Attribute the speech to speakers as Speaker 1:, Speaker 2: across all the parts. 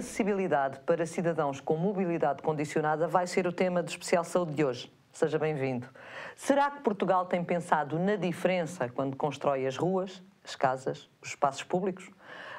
Speaker 1: acessibilidade para cidadãos com mobilidade condicionada vai ser o tema do Especial Saúde de hoje. Seja bem-vindo. Será que Portugal tem pensado na diferença quando constrói as ruas, as casas, os espaços públicos?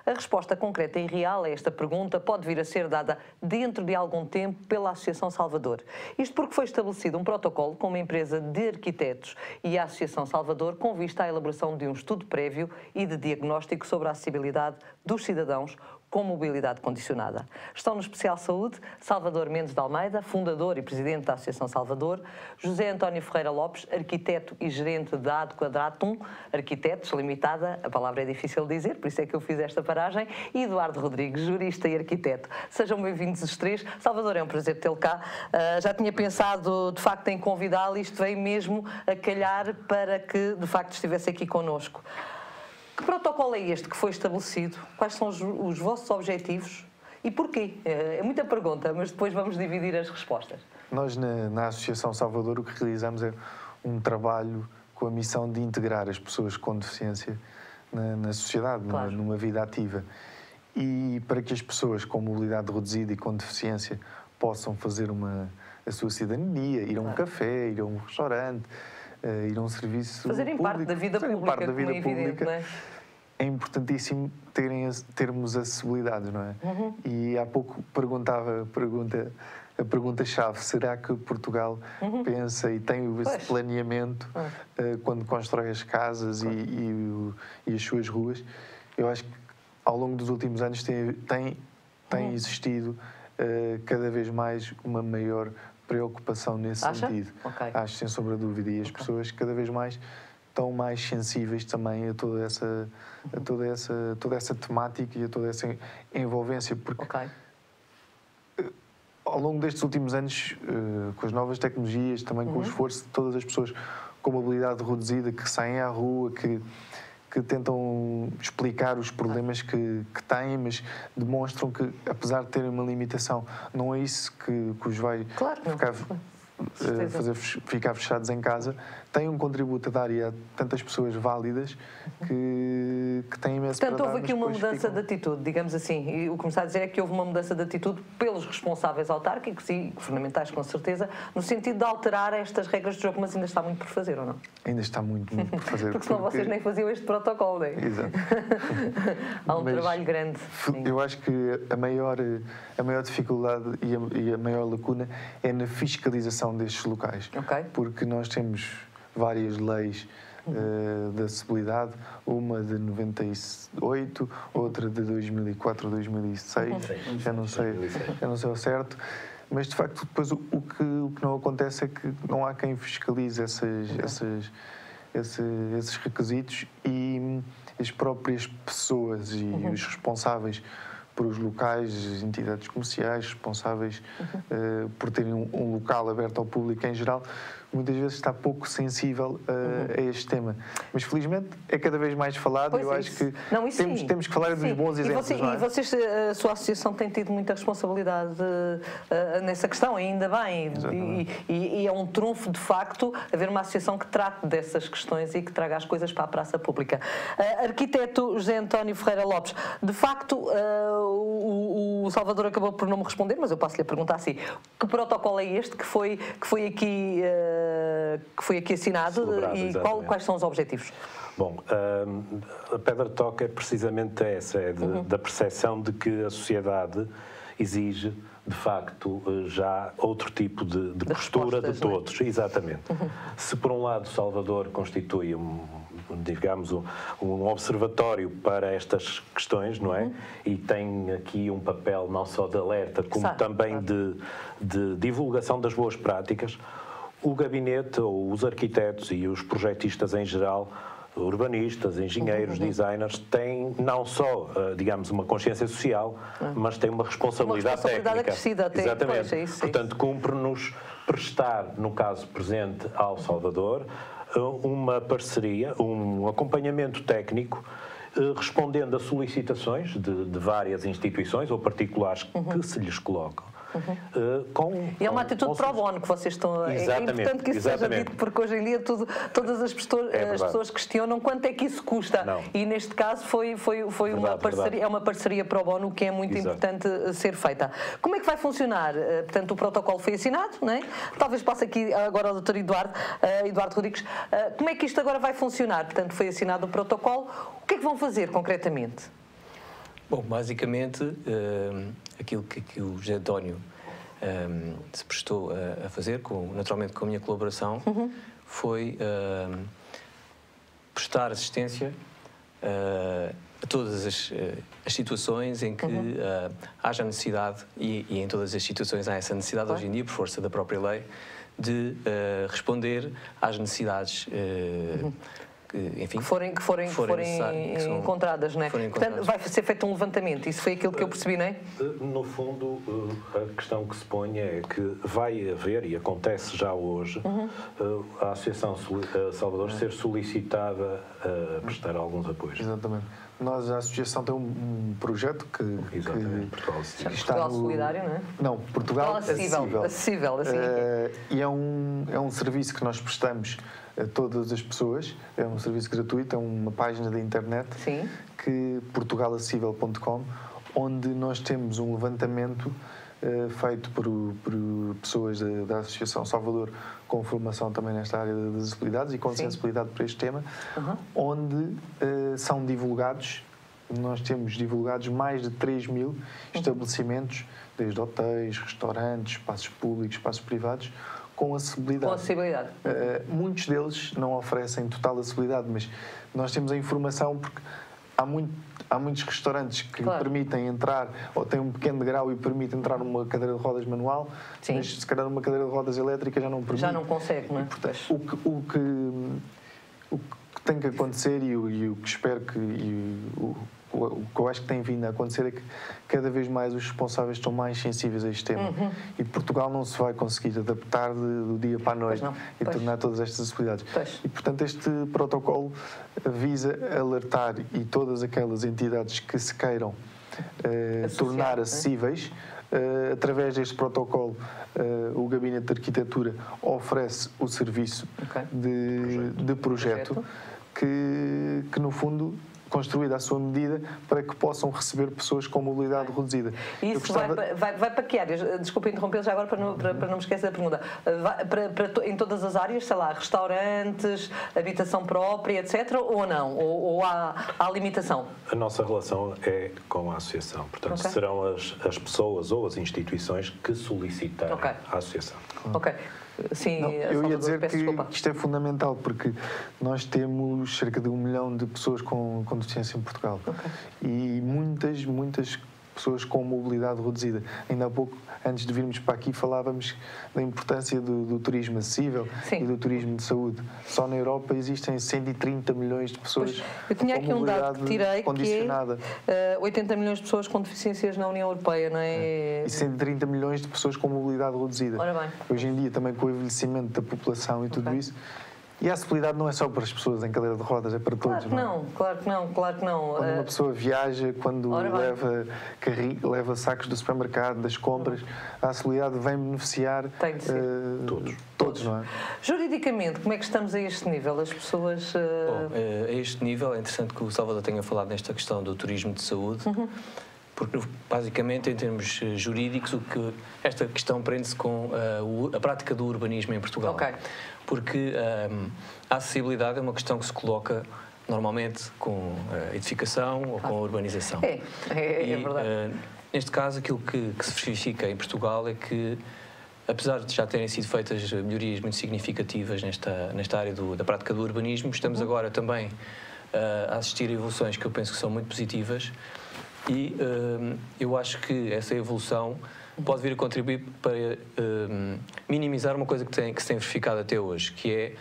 Speaker 1: A resposta concreta e real a esta pergunta pode vir a ser dada dentro de algum tempo pela Associação Salvador. Isto porque foi estabelecido um protocolo com uma empresa de arquitetos e a Associação Salvador com vista à elaboração de um estudo prévio e de diagnóstico sobre a acessibilidade dos cidadãos com mobilidade condicionada. Estão no Especial Saúde Salvador Mendes de Almeida, fundador e presidente da Associação Salvador, José António Ferreira Lopes, arquiteto e gerente da Ad Quadratum Arquitetos Limitada, a palavra é difícil de dizer, por isso é que eu fiz esta paragem, e Eduardo Rodrigues, jurista e arquiteto. Sejam bem-vindos os três. Salvador, é um prazer tê-lo cá. Já tinha pensado, de facto, em convidá-lo, isto veio mesmo a calhar para que, de facto, estivesse aqui connosco. Que protocolo é este que foi estabelecido? Quais são os vossos objetivos e porquê? É muita pergunta, mas depois vamos dividir as respostas.
Speaker 2: Nós, na Associação Salvador, o que realizamos é um trabalho com a missão de integrar as pessoas com deficiência na sociedade, claro, numa vida ativa. E para que as pessoas com mobilidade reduzida e com deficiência possam fazer a sua cidadania, ir a um café, ir a um restaurante, ir a um serviço
Speaker 1: fazerem
Speaker 2: público,
Speaker 1: parte da vida pública, como é evidente, não é?
Speaker 2: É importantíssimo termos acessibilidade, não é? Uhum. E há pouco a pergunta-chave, será que Portugal pensa e tem esse planeamento quando constrói as casas e as suas ruas? Eu acho que ao longo dos últimos anos tem existido cada vez mais uma maior preocupação nesse sentido. Okay. Acho, sem sombra de dúvida, e as pessoas cada vez mais estão mais sensíveis também a toda essa temática e a toda essa envolvência, porque ao longo destes últimos anos, com as novas tecnologias, também com o esforço de todas as pessoas com mobilidade reduzida, que saem à rua, que tentam explicar os problemas que têm, mas demonstram que, apesar de terem uma limitação, não é isso que os vai ficar fechados em casa, têm um contributo a dar, e há tantas pessoas válidas que têm imenso para dar.
Speaker 1: Portanto, houve aqui uma mudança de atitude, digamos assim, e o que me está a dizer é que houve uma mudança de atitude pelos responsáveis autárquicos e governamentais, com certeza, no sentido de alterar estas regras de jogo, mas ainda está muito por fazer, ou não?
Speaker 2: Ainda está muito por fazer.
Speaker 1: Porque senão vocês nem faziam este protocolo, não é?
Speaker 2: Exato.
Speaker 1: Há um trabalho grande.
Speaker 2: Eu acho que a maior dificuldade e a maior lacuna é na fiscalização destes locais. Porque nós temos várias leis da acessibilidade, uma de 98, outra de 2004 ou 2006, já não sei ao certo, mas de facto depois o que não acontece é que não há quem fiscalize esses requisitos, e as próprias pessoas e os responsáveis por os locais, as entidades comerciais responsáveis por terem um local aberto ao público em geral, muitas vezes está pouco sensível a este tema. Mas felizmente é cada vez mais falado, e eu acho que temos que falar dos bons exemplos.
Speaker 1: E vocês, a sua associação tem tido muita responsabilidade nessa questão, ainda bem, e é um trunfo de facto haver uma associação que trate dessas questões e que traga as coisas para a praça pública. Arquiteto José António Ferreira Lopes, de facto o Salvador acabou por não me responder, mas eu posso-lhe perguntar assim: que protocolo é este que foi aqui assinado e quais são os objetivos?
Speaker 3: Bom, a pedra de toque é precisamente essa, da percepção de que a sociedade exige, de facto, já outro tipo de postura de todos. Exatamente. Se, por um lado, Salvador constitui digamos, um observatório para estas questões, não é? E tem aqui um papel não só de alerta, como também de divulgação das boas práticas, o gabinete, ou os arquitetos e os projetistas em geral, urbanistas, engenheiros, designers, têm não só, digamos, uma consciência social, mas têm uma responsabilidade técnica.
Speaker 1: Acrescida até.
Speaker 3: Exatamente.
Speaker 1: Pois, é isso.
Speaker 3: Portanto, cumpre-nos prestar, no caso presente, ao Salvador, uma parceria, um acompanhamento técnico, respondendo a solicitações de várias instituições ou particulares que se lhes colocam.
Speaker 1: E é uma atitude pro bono que vocês estão...
Speaker 3: Exatamente,
Speaker 1: é importante que isso seja dito, porque hoje em dia todas as pessoas questionam quanto é que isso custa.
Speaker 3: Não.
Speaker 1: E neste caso foi uma parceria, é uma parceria pro bono que é muito importante ser feita. Como é que vai funcionar? Portanto, o protocolo foi assinado, não é? Talvez passe aqui agora ao Dr. Eduardo Rodrigues. Como é que isto agora vai funcionar? Portanto, foi assinado o protocolo. O que é que vão fazer concretamente?
Speaker 4: Bom, basicamente, aquilo que o José António se prestou a fazer, naturalmente com a minha colaboração, foi prestar assistência a todas as situações em que haja necessidade, e em todas as situações há essa necessidade hoje em dia, por força da própria lei, de responder às necessidades enfim,
Speaker 1: que forem encontradas, não é? Portanto, vai ser feito um levantamento, isso foi aquilo que eu percebi, não é?
Speaker 3: No fundo, a questão que se põe é que vai haver, e acontece já hoje, a Associação Salvador ser solicitada a prestar alguns apoios.
Speaker 2: Exatamente. Nós, a Associação, tem um projeto que está
Speaker 1: Portugal Solidário, não é?
Speaker 2: Não, Portugal Acessível.
Speaker 1: Acessível, assim.
Speaker 2: E é um serviço que nós prestamos a todas as pessoas, é um serviço gratuito, é uma página da internet, portugalacessível.com, onde nós temos um levantamento feito por pessoas da Associação Salvador com formação também nesta área das acessibilidades e com sensibilidade para este tema, onde são divulgados, nós temos divulgados mais de 3.000 estabelecimentos, desde hotéis, restaurantes, espaços públicos, espaços privados, com acessibilidade.
Speaker 1: Com acessibilidade.
Speaker 2: Muitos deles não oferecem total acessibilidade, mas nós temos a informação porque há muitos restaurantes que permitem entrar, ou têm um pequeno degrau e permitem entrar numa cadeira de rodas manual, mas se calhar numa cadeira de rodas elétrica já não permite. Já
Speaker 1: não consegue, não é?
Speaker 2: E, portanto, o que tem que acontecer e o que espero o que eu acho que tem vindo a acontecer é que cada vez mais os responsáveis estão mais sensíveis a este tema. E Portugal não se vai conseguir adaptar do dia para a noite e tornar todas estas acessibilidades. E, portanto, este protocolo visa alertar e todas aquelas entidades que se queiram tornar acessíveis. Através deste protocolo, o Gabinete de Arquitetura oferece o serviço de projeto que, no fundo, construída à sua medida para que possam receber pessoas com mobilidade reduzida.
Speaker 1: Isso vai para que áreas? Desculpa interromper já agora para não me esquecer da pergunta. Em todas as áreas, sei lá, restaurantes, habitação própria, etc. ou não? Ou há limitação?
Speaker 3: A nossa relação é com a associação. Portanto, serão as pessoas ou as instituições que solicitarem a associação.
Speaker 1: Ok. Sim,
Speaker 2: eu ia dizer que isto é fundamental porque nós temos cerca de 1 milhão de pessoas com deficiência em Portugal e muitas pessoas com mobilidade reduzida. Ainda há pouco, antes de virmos para aqui, falávamos da importância do turismo acessível e do turismo de saúde. Só na Europa existem 130 milhões de pessoas
Speaker 1: eu tinha aqui um dado que tirei,
Speaker 2: condicionada.
Speaker 1: Que é 80 milhões de pessoas com deficiências na União Europeia, não é?
Speaker 2: E 130 milhões de pessoas com mobilidade reduzida.
Speaker 1: Ora bem.
Speaker 2: Hoje em dia, também com o envelhecimento da população e tudo isso. E a acessibilidade não é só para as pessoas em cadeira de rodas, é para todos.
Speaker 1: Claro que não.
Speaker 2: Quando uma pessoa viaja, quando leva sacos do supermercado, das compras, a acessibilidade vem beneficiar todos, não é?
Speaker 1: Juridicamente, como é que estamos a este nível? As pessoas...
Speaker 4: Bom, a este nível, é interessante que o Salvador tenha falado nesta questão do turismo de saúde, porque, basicamente, em termos jurídicos, esta questão prende-se com a prática do urbanismo em Portugal. Porque a acessibilidade é uma questão que se coloca normalmente com a edificação ou com a urbanização.
Speaker 1: É verdade.
Speaker 4: Neste caso, aquilo que se verifica em Portugal é que, apesar de já terem sido feitas melhorias muito significativas nesta área da prática do urbanismo, estamos agora também a assistir a evoluções que eu penso que são muito positivas e eu acho que essa evolução pode vir a contribuir para minimizar uma coisa que se tem verificado até hoje, que é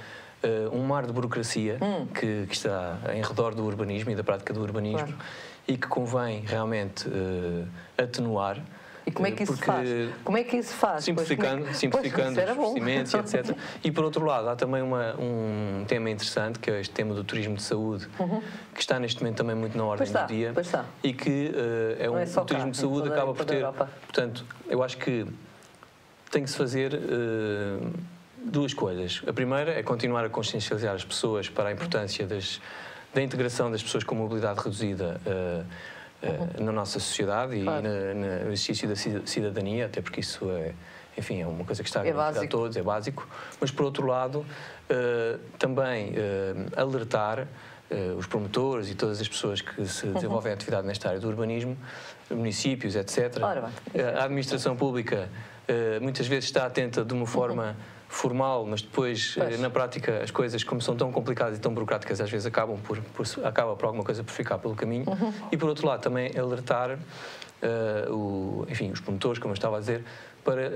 Speaker 4: um mar de burocracia que está em redor do urbanismo e da prática do urbanismo e que convém realmente atenuar
Speaker 1: E como é que isso se faz? Como é que isso se faz?
Speaker 4: Simplificando os procedimentos, etc. E, por outro lado, há também um tema interessante, que é este tema do turismo de saúde, que está neste momento também muito na ordem do dia. E que o turismo de saúde acaba por ter... Portanto, eu acho que tem que se fazer duas coisas. A primeira é continuar a consciencializar as pessoas para a importância da integração das pessoas com mobilidade reduzida na nossa sociedade e no exercício da cidadania, até porque isso é uma coisa que está a beneficiar a todos, é básico. Mas, por outro lado, também alertar os promotores e todas as pessoas que se desenvolvem atividade nesta área do urbanismo, municípios, etc. A administração pública muitas vezes está atenta de uma forma formal, mas depois, na prática, as coisas, como são tão complicadas e tão burocráticas, às vezes acaba por alguma coisa por ficar pelo caminho. E, por outro lado, também alertar os promotores, como eu estava a dizer, para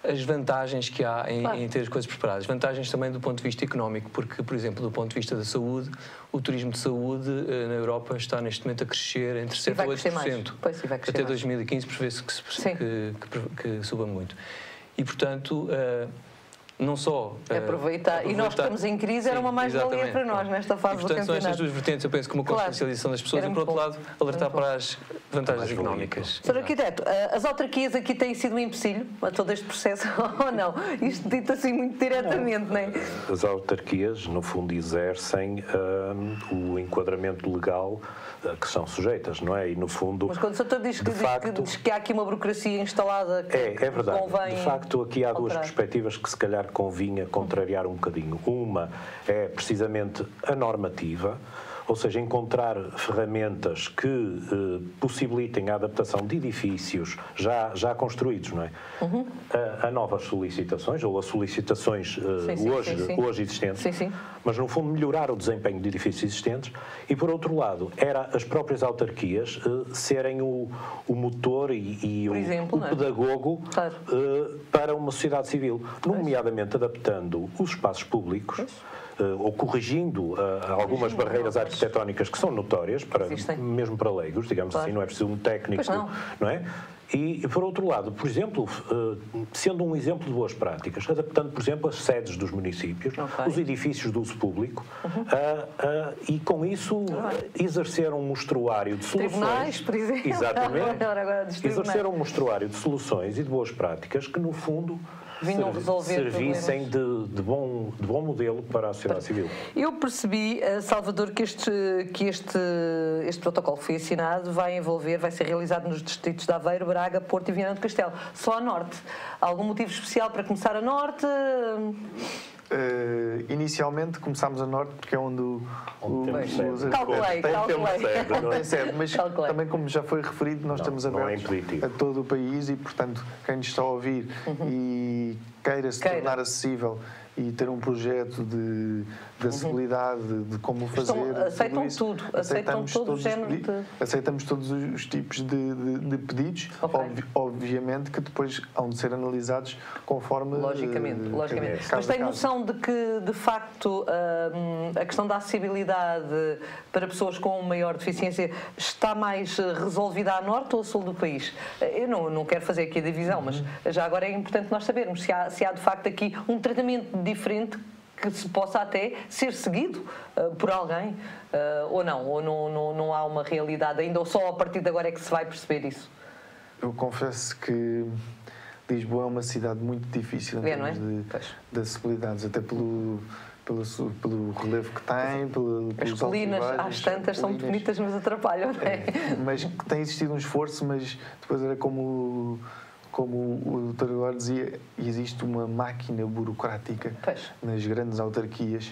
Speaker 4: as vantagens que há em ter as coisas preparadas. Vantagens também do ponto de vista económico, porque, por exemplo, do ponto de vista da saúde, o turismo de saúde na Europa está neste momento a crescer entre 7% a 8%. Até 2015 prevê-se que suba muito. E, portanto, não só...
Speaker 1: aproveitar. E nós que estamos em crise, era uma mais-valia para nós nesta fase do campeonato.
Speaker 4: São estas duas vertentes, eu penso, como a consciencialização das pessoas e, por outro lado, alertar para as vantagens económicas.
Speaker 1: Sr. Arquiteto, as autarquias aqui têm sido um empecilho a todo este processo, ou não? Isto dito assim muito diretamente, não é?
Speaker 3: As autarquias, no fundo, exercem o enquadramento legal que são sujeitas, não é? E, no fundo...
Speaker 1: Mas quando o Sr. diz que há aqui uma burocracia instalada que
Speaker 3: é verdade.
Speaker 1: Convém...
Speaker 3: De facto, aqui há duas perspectivas que se calhar convinha contrariar um bocadinho. Uma é precisamente a normativa, ou seja, encontrar ferramentas que possibilitem a adaptação de edifícios já construídos, não é? A novas solicitações, ou a solicitações hoje existentes, mas no fundo melhorar o desempenho de edifícios existentes e, por outro lado, era as próprias autarquias serem o motor e o pedagogo para uma sociedade civil, nomeadamente adaptando os espaços públicos ou corrigindo algumas barreiras arquitetónicas que são notórias, mesmo para leigos, digamos assim, não é preciso um técnico, não é? E, por outro lado, por exemplo, sendo um exemplo de boas práticas, adaptando, por exemplo, as sedes dos municípios, os edifícios de uso público, e com isso exercer um mostruário de soluções.
Speaker 1: Tribunais, por exemplo.
Speaker 3: Exatamente. Exercer um mostruário de soluções e de boas práticas que, no fundo, servissem de bom modelo para a sociedade civil.
Speaker 1: Eu percebi, Salvador, que este protocolo que foi assinado vai ser realizado nos distritos de Aveiro, Braga, Porto e Viana do Castelo. Só a norte. Algum motivo especial para começar a norte?
Speaker 2: Inicialmente começámos a norte porque é onde
Speaker 1: calculei.
Speaker 2: Tem sede, mas também, como já foi referido, nós estamos abertos a todo o país e, portanto, quem nos está a ouvir e queira se tornar acessível e ter um projeto de acessibilidade, de como fazer...
Speaker 1: Aceitam tudo.
Speaker 2: Aceitamos todos os tipos de pedidos, obviamente que depois hão de ser analisados conforme...
Speaker 1: Logicamente. Mas tem noção de que, de facto, a questão da acessibilidade para pessoas com maior deficiência está mais resolvida a norte ou a sul do país? Eu não quero fazer aqui a divisão, mas já agora é importante nós sabermos se há de facto aqui um tratamento diferente que se possa até ser seguido por alguém, ou não há uma realidade ainda, ou só a partir de agora é que se vai perceber isso?
Speaker 2: Eu confesso que Lisboa é uma cidade muito difícil em termos de acessibilidades, até pelo relevo que tem,
Speaker 1: as colinas, às tantas, são muito bonitas, mas atrapalham, não é?
Speaker 2: Mas tem existido um esforço, mas depois era como o Dr. agora dizia, existe uma máquina burocrática nas grandes autarquias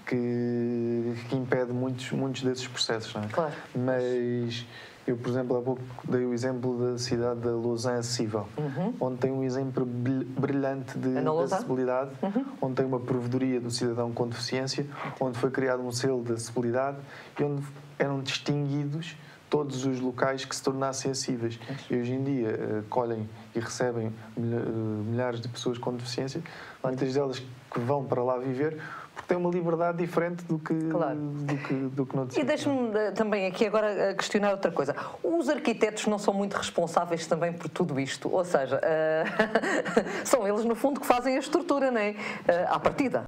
Speaker 2: que impede muitos desses processos, não é?
Speaker 1: Claro.
Speaker 2: Mas eu, por exemplo, há pouco dei o exemplo da cidade da Lausanne acessível, onde tem um exemplo brilhante de acessibilidade, onde tem uma provedoria do cidadão com deficiência, onde foi criado um selo de acessibilidade e onde eram distinguidos todos os locais que se tornassem acessíveis. E hoje em dia acolhem e recebem milhares de pessoas com deficiência, muitas delas que vão para lá viver porque tem uma liberdade diferente do que,
Speaker 1: claro,
Speaker 2: do que não
Speaker 1: E deixe-me também aqui agora questionar outra coisa. Os arquitetos não são muito responsáveis também por tudo isto? Ou seja, são eles, no fundo, que fazem a estrutura, não é? À partida.